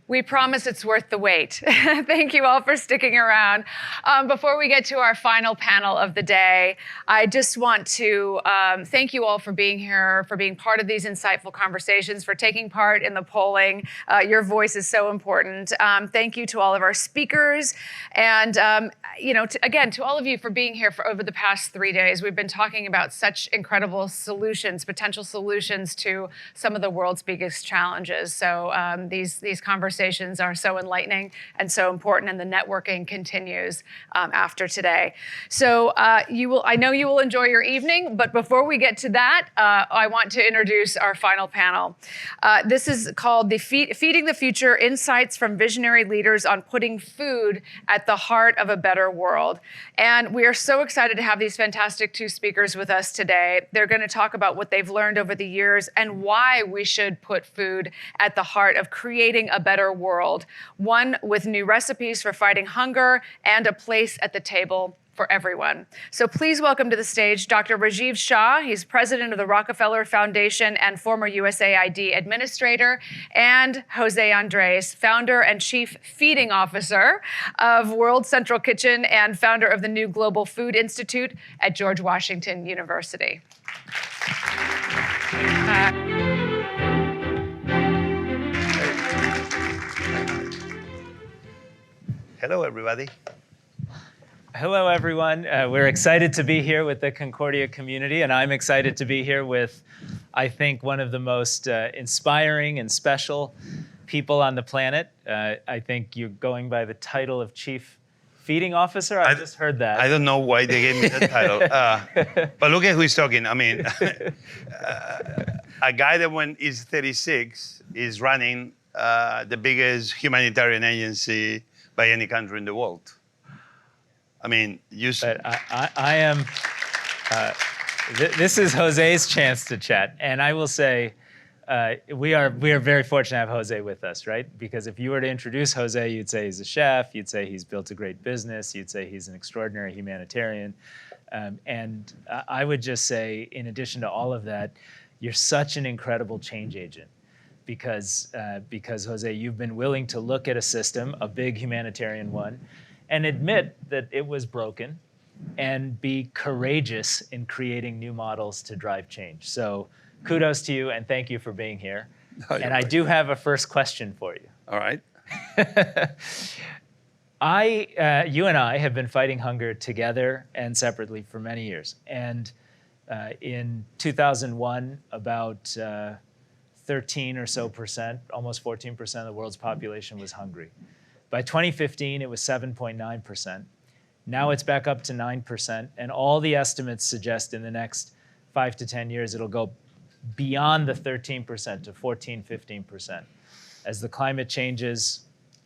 We promise it's worth the wait. Thank you all for sticking around. Before we get to our final panel of the day, I just want to thank you all for being here, for being part of these insightful conversations, for taking part in the polling. Your voice is so important. Thank you to all of our speakers. And, again, to all of you for being here for over the past 3 days. We've been talking about such incredible solutions, potential solutions to some of the world's biggest challenges. So these conversations are so enlightening and so important, and the networking continues after today. So I know you will enjoy your evening, but before we get to that, I want to introduce our final panel. This is called the Feeding the Future: Insights from Visionary Leaders on Putting Food at the Heart of a Better World. And we are so excited to have these fantastic two speakers with us today. They're going to talk about what they've learned over the years and why we should put food at the heart of creating a better world, one with new recipes for fighting hunger and a place at the table for everyone. So please welcome to the stage Dr. Raj Shah. He's president of the Rockefeller Foundation and former USAID administrator, and José Andrés, founder and chief feeding officer of World Central Kitchen and founder of the new Global Food Institute at George Washington University. Hello, everybody. Hello, everyone. We're excited to be here with the Concordia community, and I'm excited to be here with, I think, one of the most inspiring and special people on the planet. I think you're going by the title of Chief Feeding Officer. I just heard that. I don't know why they gave me that title. But look at who is talking. I mean, a guy that when he's 36 is running the biggest humanitarian agency by any country in the world. I mean, I am. This is José's chance to chat, and I will say, we are very fortunate to have José with us, right? Because if you were to introduce José, you'd say he's a chef, you'd say he's built a great business, you'd say he's an extraordinary humanitarian, and I would just say, in addition to all of that, you're such an incredible change agent. Because José, you've been willing to look at a system, a big humanitarian one, and admit that it was broken and be courageous in creating new models to drive change. So kudos to you, and thank you for being here. Oh, and I do have a first question for you. All right. You and I have been fighting hunger together and separately for many years. And in 2001, about 13 or so percent, almost 14% of the world's population was hungry. By 2015, it was 7.9%. Now it's back up to 9%, and all the estimates suggest in the next 5 to 10 years, it'll go beyond the 13% to 14, 15%. As the climate changes,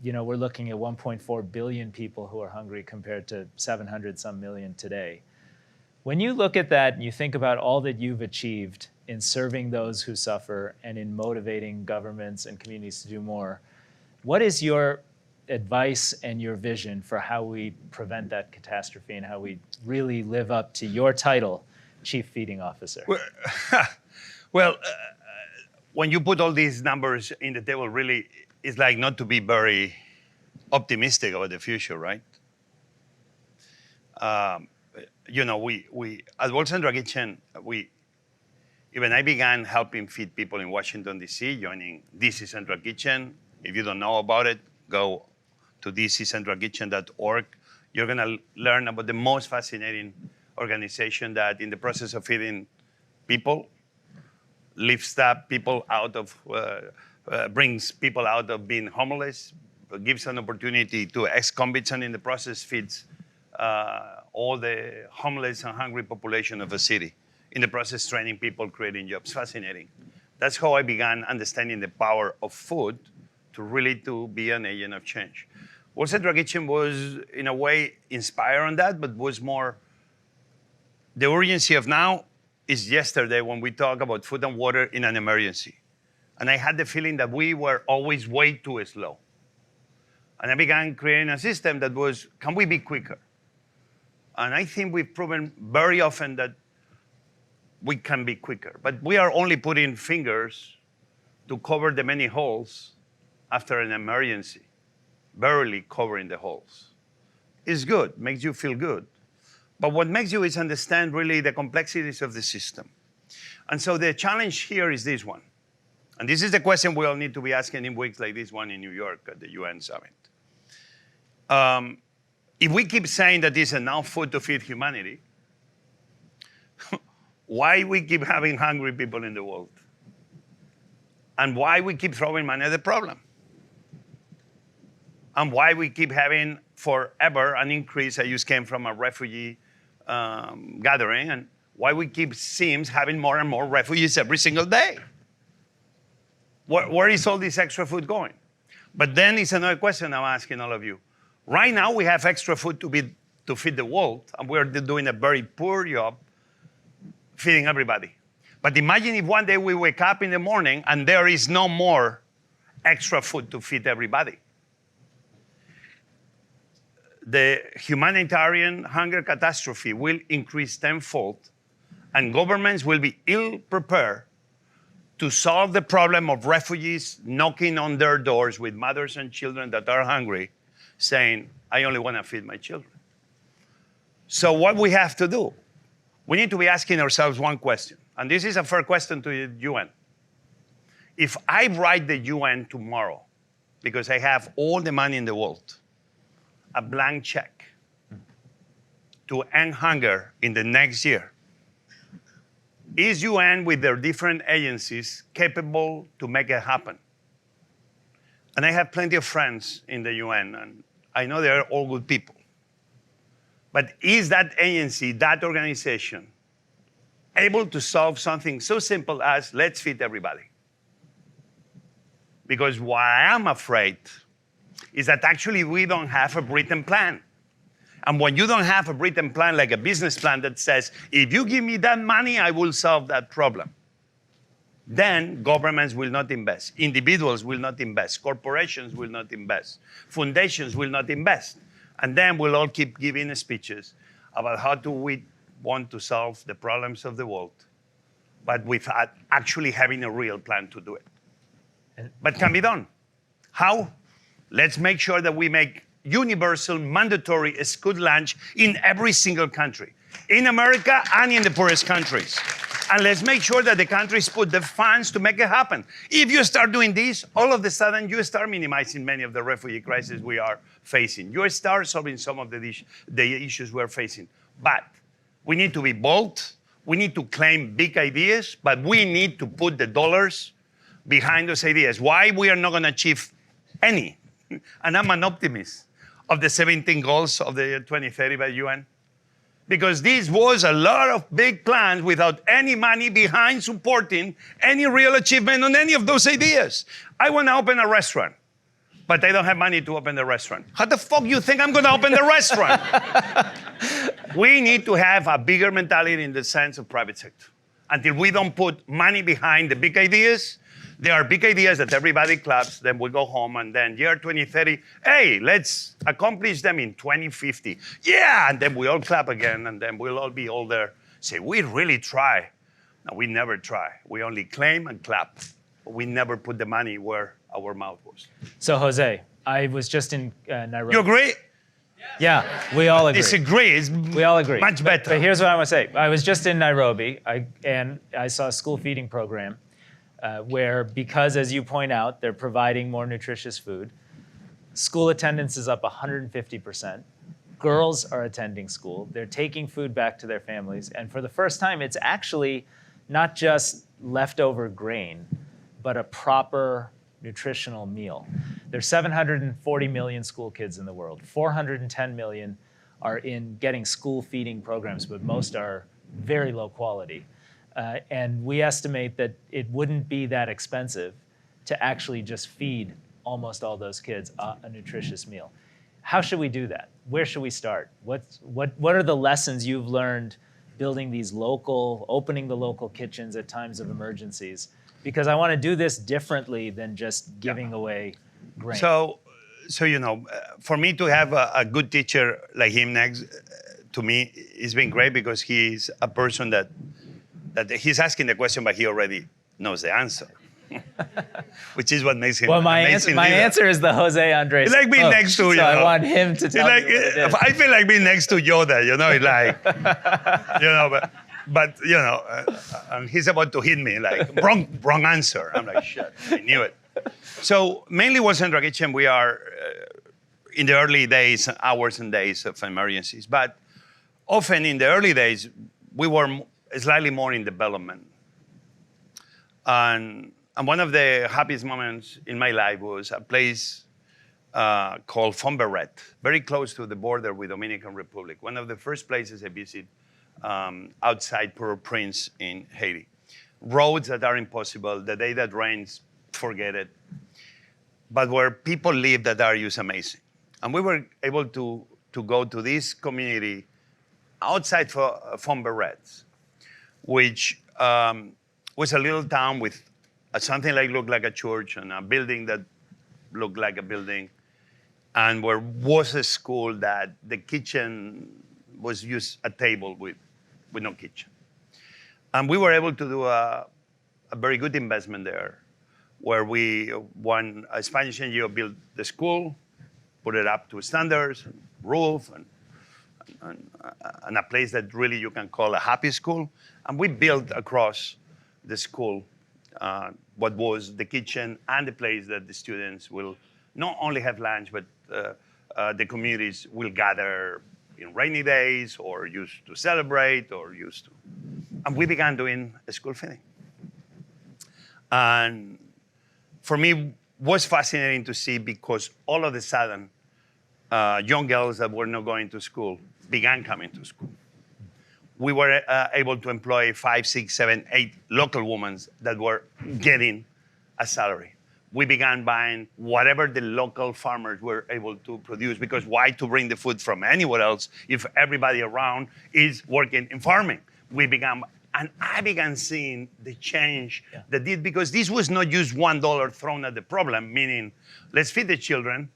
we're looking at 1.4 billion people who are hungry compared to 700 some million today. When you look at that and you think about all that you've achieved in serving those who suffer and in motivating governments and communities to do more, what is your advice and your vision for how we prevent that catastrophe and how we really live up to your title, Chief Feeding Officer? Well, when you put all these numbers in the table, really, it's like not to be very optimistic about the future, right? We at World Central Kitchen, even I began helping feed people in Washington, D.C., joining DC Central Kitchen. If you don't know about it, go to dccentralkitchen.org. You're going to learn about the most fascinating organization that, in the process of feeding people, lifts up people out of, brings people out of being homeless, gives an opportunity to ex-convicts, and in the process feeds all the homeless and hungry population of a city. In the process, training people, creating jobs. Fascinating. That's how I began understanding the power of food to be an agent of change. World Central Kitchen was, in a way, inspired on that, but was more, the urgency of now is yesterday when we talk about food and water in an emergency. And I had the feeling that we were always way too slow. And I began creating a system that was, can we be quicker? And I think we've proven very often that we can be quicker. But we are only putting fingers to cover the many holes after an emergency, barely covering the holes. It's good, makes you feel good. But what makes you is understand really the complexities of the system. And so the challenge here is this one. And this is the question we all need to be asking in weeks like this one in New York at the UN summit. If we keep saying that there's enough food to feed humanity, why we keep having hungry people in the world? And why we keep throwing money at the problem? And why we keep having forever an increase. I just came from a refugee gathering, and why we keep seems having more and more refugees every single day. Where is all this extra food going? But then it's another question I'm asking all of you. Right now we have extra food to feed the world, and we're doing a very poor job feeding everybody. But imagine if one day we wake up in the morning and there is no more extra food to feed everybody. The humanitarian hunger catastrophe will increase tenfold, and governments will be ill-prepared to solve the problem of refugees knocking on their doors with mothers and children that are hungry, saying, I only want to feed my children. So what we have to do, we need to be asking ourselves one question, and this is a fair question to the UN. If I write the UN tomorrow, because I have all the money in the world, a blank check to end hunger in the next year, is UN with their different agencies capable to make it happen? And I have plenty of friends in the UN, and I know they're all good people. But is that agency, that organization, able to solve something so simple as let's feed everybody? Because what I'm afraid is that actually we don't have a written plan. And when you don't have a written plan, like a business plan that says, if you give me that money, I will solve that problem, then governments will not invest. Individuals will not invest. Corporations will not invest. Foundations will not invest. And then we'll all keep giving speeches about how do we want to solve the problems of the world, but without actually having a real plan to do it. But can be done. How? Let's make sure that we make universal, mandatory school lunch in every single country, in America and in the poorest countries. And let's make sure that the countries put the funds to make it happen. If you start doing this, all of a sudden you start minimizing many of the refugee crises we are facing. You start solving some of the issues we're facing. But we need to be bold. We need to claim big ideas, but we need to put the dollars behind those ideas. Why we are not going to achieve any? And I'm an optimist of the 17 goals of the 2030 by UN. Because this was a lot of big plans without any money behind supporting any real achievement on any of those ideas. I want to open a restaurant, but I don't have money to open the restaurant. How the fuck you think I'm going to open the restaurant? We need to have a bigger mentality in the sense of private sector. Until we don't put money behind the big ideas, there are big ideas that everybody claps, then we go home, and then year 2030, hey, let's accomplish them in 2050. Yeah, and then we all clap again, and then we'll all be all there. Say, we really try. No, we never try. We only claim and clap. We never put the money where our mouth was. So, Jose, I was just in Nairobi. You agree? Yeah, we all agree. Disagree. We all agree. Much better. But here's what I want to say. I was just in Nairobi, and I saw a school feeding program where, because, as you point out, they're providing more nutritious food, school attendance is up 150%. Girls are attending school. They're taking food back to their families. And for the first time, it's actually not just leftover grain, but a proper nutritional meal. There's 740 million school kids in the world. 410 million are in getting school feeding programs, but most are very low quality. And we estimate that it wouldn't be that expensive to actually just feed almost all those kids a nutritious meal. How should we do that? Where should we start? What are the lessons you've learned building these opening the local kitchens at times of emergencies? Because I want to do this differently than just giving away grain. So you know, for me to have a good teacher like him next to me, it's been great because he's a person that he's asking the question, but he already knows the answer. which is what makes him Well, an my amazing answer, leader. is the Jose Andres. It's like being book, next to, you so I know, want him to It's tell like, me what it is. I feel like being next to Yoda, you know, it's like, you know, but you know, and he's about to hit me, like, wrong answer. I'm like, shit, I knew it. So mainly World Central Kitchen, we are in the early days, hours and days of emergencies, but often in the early days, we were slightly more in development. And one of the happiest moments in my life was a place called Fomberet, very close to the border with Dominican Republic. One of the first places I visited outside Port-au-Prince in Haiti. Roads that are impossible. The day that rains, forget it. But where people live that are just amazing. And we were able to go to this community outside Fomberet, which was a little town with something like looked like a church and a building that looked like a building, and where was a school that the kitchen was just a table with no kitchen. And we were able to do a very good investment there, where a Spanish NGO built the school, put it up to standards, and roof, and a place that really you can call a happy school. And we built across the school what was the kitchen and the place that the students will not only have lunch, but the communities will gather in rainy days or used to celebrate or used to. And we began doing a school feeding. And for me, was fascinating to see because all of a sudden, young girls that were not going to school began coming to school. We were able to employ 5, 6, 7, 8 local women that were getting a salary. We began buying whatever the local farmers were able to produce, because why to bring the food from anywhere else if everybody around is working in farming? And I began seeing the change that did, because this was not just $1 thrown at the problem, meaning let's feed the children,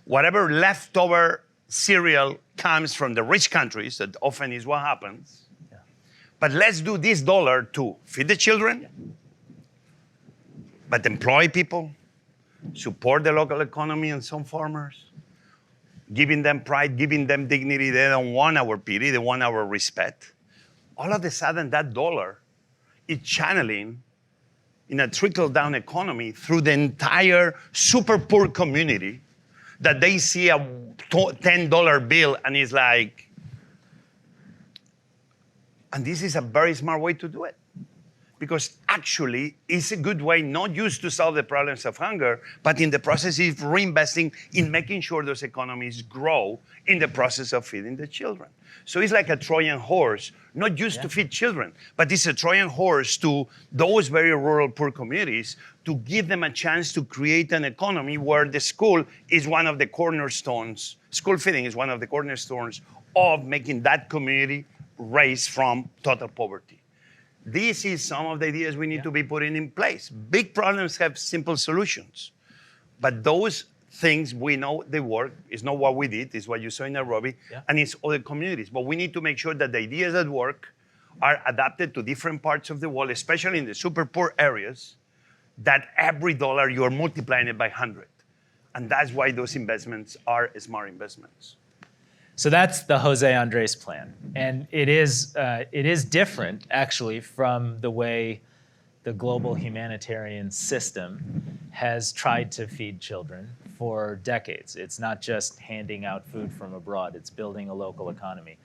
whatever leftover cereal comes from the rich countries, that often is what happens, but let's do this dollar to feed the children, but employ people, support the local economy and some farmers, giving them pride, giving them dignity. They don't want our pity, they want our respect. All of a sudden, that dollar is channeling in a trickle-down economy through the entire super poor community, that they see a $10 bill and it's like, and this is a very smart way to do it. Because actually, it's a good way not just to solve the problems of hunger, but in the process of reinvesting in making sure those economies grow in the process of feeding the children. So it's like a Trojan horse, not just to feed children, but it's a Trojan horse to those very rural, poor communities to give them a chance to create an economy where the school is one of the cornerstones, school feeding is one of the cornerstones of making that community raise from total poverty. This is some of the ideas we need to be putting in place. Big problems have simple solutions, but those things we know they work. It's not what we did, it's what you saw in Nairobi, and it's other communities. But we need to make sure that the ideas that work are adapted to different parts of the world, especially in the super poor areas, that every dollar you're multiplying it by 100. And that's why those investments are smart investments. So that's the Jose Andres plan. And it is different, actually, from the way the global humanitarian system has tried to feed children for decades. It's not just handing out food from abroad, it's building a local economy.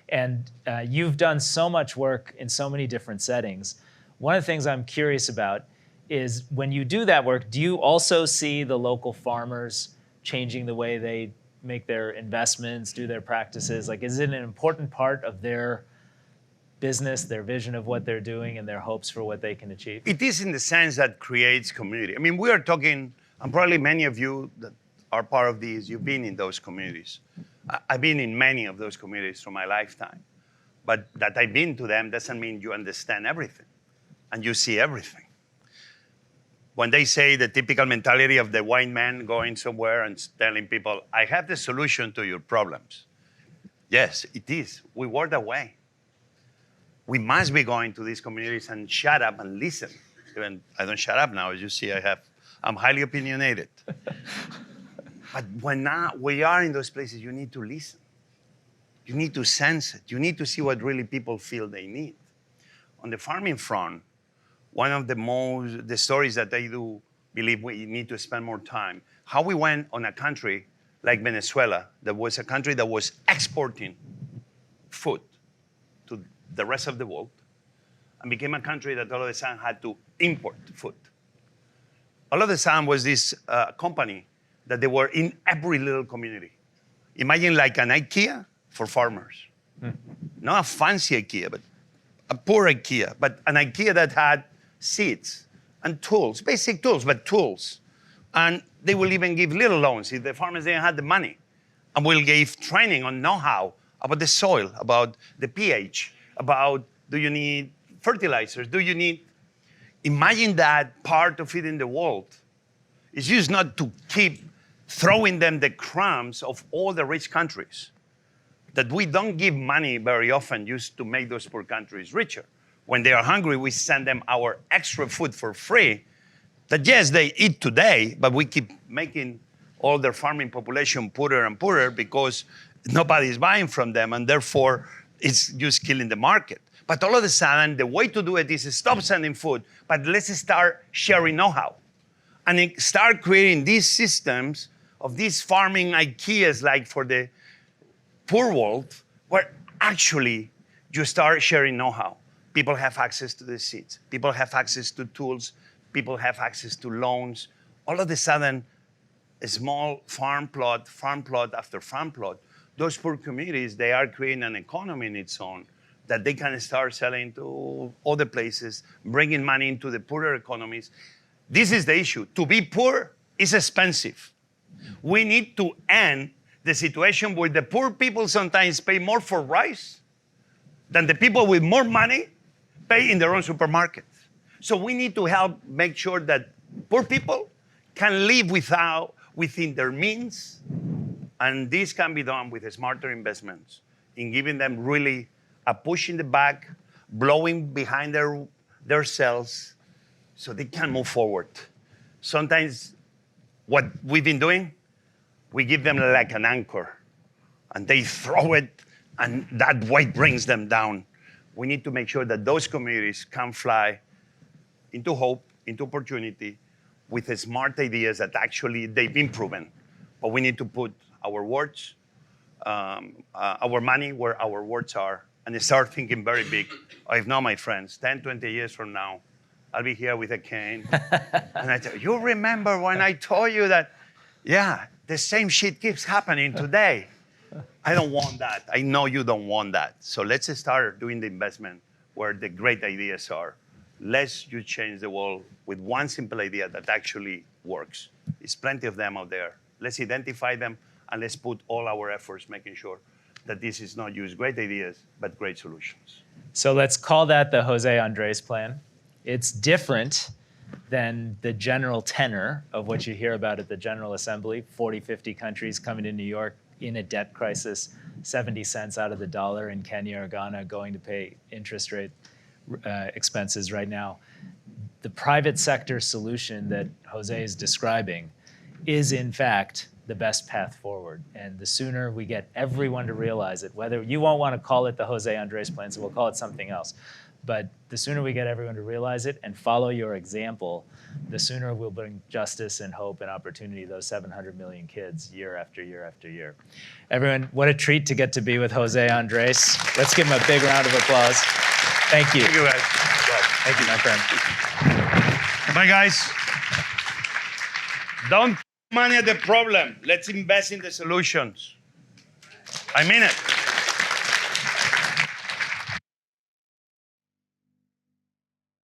And you've done so much work in so many different settings. One of the things I'm curious about is when you do that work, do you also see the local farmers changing the way they make their investments, do their practices? Like, is it an important part of their business, their vision of what they're doing, and their hopes for what they can achieve? It is in the sense that creates community. I mean, we are talking, and probably many of you that are part of these, you've been in those communities. I've been in many of those communities through my lifetime. But that I've been to them doesn't mean you understand everything and you see everything. When they say the typical mentality of the white man going somewhere and telling people, I have the solution to your problems. Yes, it is. We work that way. We must be going to these communities and shut up and listen. Even I don't shut up now. As you see, I'm highly opinionated. But when we are in those places, you need to listen. You need to sense it. You need to see what really people feel they need. On the farming front, one of the stories that I do believe we need to spend more time, how we went on a country like Venezuela, that was a country that was exporting food to the rest of the world, and became a country that all of a sudden had to import food. All of a sudden was this company that they were in every little community. Imagine like an IKEA for farmers. Not a fancy IKEA, but a poor IKEA, but an IKEA that had seeds and tools, basic tools, but tools. And they will even give little loans if the farmers didn't have the money. And will give training on know-how about the soil, about the pH, about do you need fertilizers, imagine that part of feeding the world is used not to keep throwing them the crumbs of all the rich countries, that we don't give money very often used to make those poor countries richer. When they are hungry, we send them our extra food for free, that yes, they eat today, but we keep making all their farming population poorer and poorer because nobody is buying from them, and therefore it's just killing the market. But all of a sudden, the way to do it is stop sending food, but let's start sharing know-how. And start creating these systems of these farming IKEAs like for the poor world, where actually you start sharing know-how. People have access to the seeds. People have access to tools. People have access to loans. All of a sudden, a small farm plot after farm plot, those poor communities, they are creating an economy in its own that they can start selling to other places, bringing money into the poorer economies. This is the issue. To be poor is expensive. We need to end the situation where the poor people sometimes pay more for rice than the people with more money pay in their own supermarkets. So we need to help make sure that poor people can live within their means, and this can be done with smarter investments in giving them really a push in the back, blowing behind their cells so they can move forward. Sometimes what we've been doing, we give them like an anchor, and they throw it, and that weight brings them down. We need to make sure that those communities can fly into hope, into opportunity, with smart ideas that actually they've been proven. But we need to put our words, our money where our words are, and start thinking very big. If not, my friends, 10, 20 years from now, I'll be here with a cane. And I tell you remember when I told you that, yeah, the same shit keeps happening today. I don't want that. I know you don't want that. So let's start doing the investment where the great ideas are. Let's you change the world with one simple idea that actually works. There's plenty of them out there. Let's identify them, and let's put all our efforts making sure that this is not just great ideas, but great solutions. So let's call that the José Andrés plan. It's different than the general tenor of what you hear about at the General Assembly, 40, 50 countries coming to New York in a debt crisis, 70 cents out of the dollar in Kenya or Ghana going to pay interest rate expenses right now. The private sector solution that Jose is describing is in fact the best path forward. And the sooner we get everyone to realize it, whether you won't want to call it the José Andrés plan, so we'll call it something else. But the sooner we get everyone to realize it and follow your example, the sooner we'll bring justice and hope and opportunity to those 700 million kids year after year after year. Everyone, what a treat to get to be with José Andrés. Let's give him a big round of applause. Thank you. Thank you, guys. Thank you, my friend. Bye, guys. Don't put money at the problem. Let's invest in the solutions. I mean it.